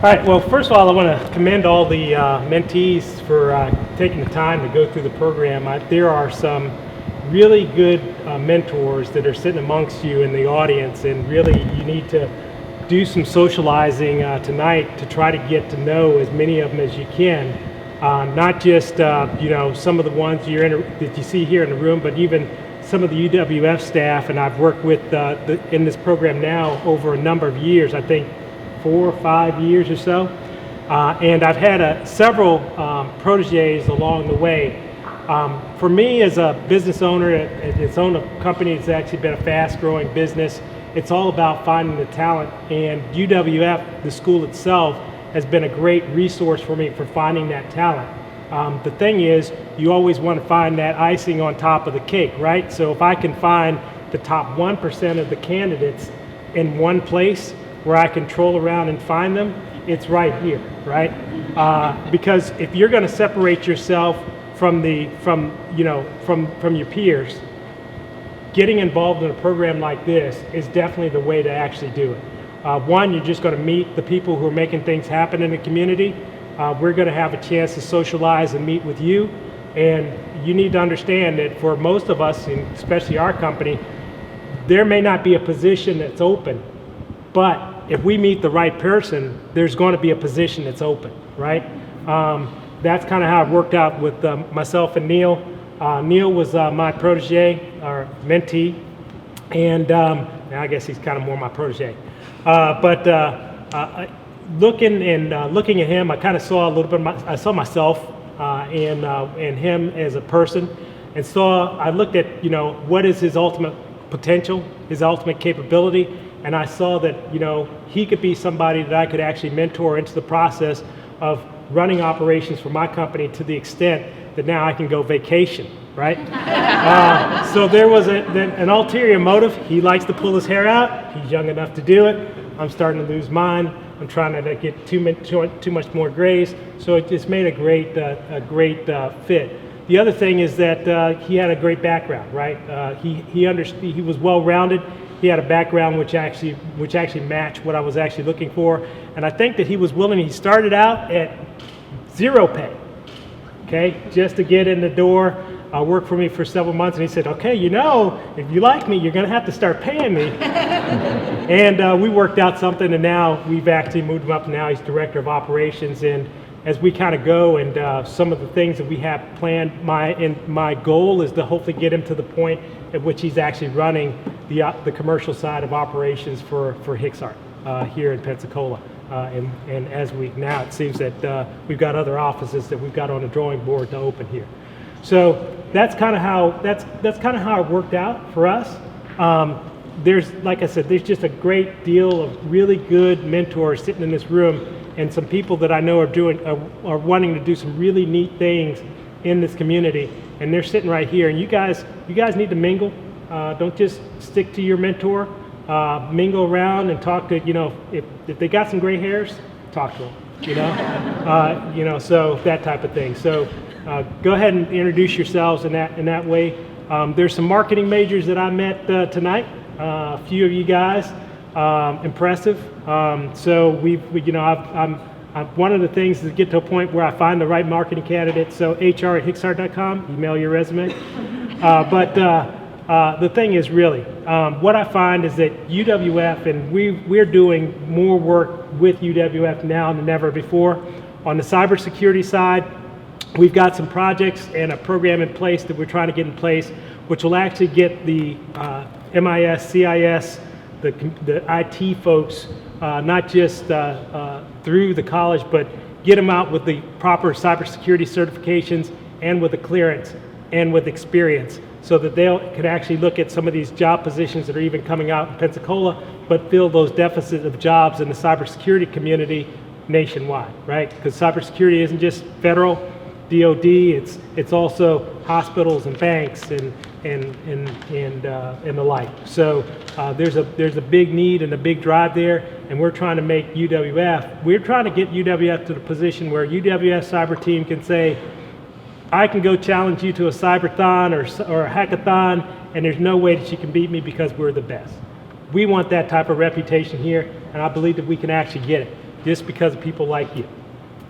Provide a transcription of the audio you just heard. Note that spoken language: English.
All right, well, first of all, I want to commend all the mentees for taking the time to go through the program. There are some really good mentors that are sitting amongst you in the audience, and really you need to do some socializing tonight to try to get to know as many of them as you can. Not just some of the ones that you see here in the room, but even some of the UWF staff, and I've worked with in this program now over a number of years, I think 4 or 5 years or so. And I've had several proteges along the way. For me as a business owner, it's owned a company that's actually been a fast growing business. It's all about finding the talent, and UWF, the school itself, has been a great resource for me for finding that talent. The thing is, you always want to find that icing on top of the cake, right? So if I can find the top 1% of the candidates in one place where I can troll around and find them, it's right here, right? Because if you're going to separate yourself from your peers, getting involved in a program like this is definitely the way to actually do it. One, you're just going to meet the people who are making things happen in the community. We're going to have a chance to socialize and meet with you. And you need to understand that for most of us, and especially our company, there may not be a position that's open, but if we meet the right person, there's going to be a position that's open, right? That's kind of how it worked out with myself and Neil. Neil was my protege, or mentee, and I guess he's kind of more my protege. But looking at him, I kind of saw a little bit. I saw myself in him as a person, and I looked at what is his ultimate potential, his ultimate capability, and I saw that he could be somebody that I could actually mentor into the process of running operations for my company to the extent that now I can go vacation, right? So there was an ulterior motive. He likes to pull his hair out. He's young enough to do it. I'm starting to lose mine. I'm trying to get too much more grays. So it just made a great fit. The other thing is that he had a great background, right? He was well-rounded. He had a background which actually matched what I was actually looking for. And I think that he was willing. He started out at 0 pay, okay, just to get in the door. Worked for me for several months, and he said, okay, if you like me, you're going to have to start paying me. And we worked out something, and now we've actually moved him up. Now he's director of operations. And as we kind of go, and some of the things that we have planned, my goal is to hopefully get him to the point at which he's actually running the commercial side of operations for Hicks here in Pensacola. And as now it seems that we've got other offices that we've got on the drawing board to open here. So that's kind of how it worked out for us. Like I said, there's just a great deal of really good mentors sitting in this room, and some people that I know are wanting to do some really neat things in this community, and they're sitting right here. And you guys need to mingle. Don't just stick to your mentor. Mingle around and talk to if they got some gray hairs, talk to them. So that type of thing. So. Go ahead and introduce yourselves in that way. There's some marketing majors that I met tonight. A few of you guys, impressive. So I'm one of the things is to get to a point where I find the right marketing candidate. So HR@hicksart.com, email your resume. But the thing is really, what I find is that UWF, and we're doing more work with UWF now than ever before. On the cybersecurity side, we've got some projects and a program in place that we're trying to get in place, which will actually get the MIS, CIS, the IT folks, not just through the college, but get them out with the proper cybersecurity certifications and with the clearance and with experience, so that they can actually look at some of these job positions that are even coming out in Pensacola, but fill those deficits of jobs in the cybersecurity community nationwide, right? Because cybersecurity isn't just federal, DOD, it's also hospitals and banks and the like. So there's a big need and a big drive there, and we're trying to make we're trying to get UWF to the position where UWF cyber team can say, I can go challenge you to a cyberthon or a hackathon, and there's no way that you can beat me because we're the best. We want that type of reputation here, and I believe that we can actually get it. just because of people like you.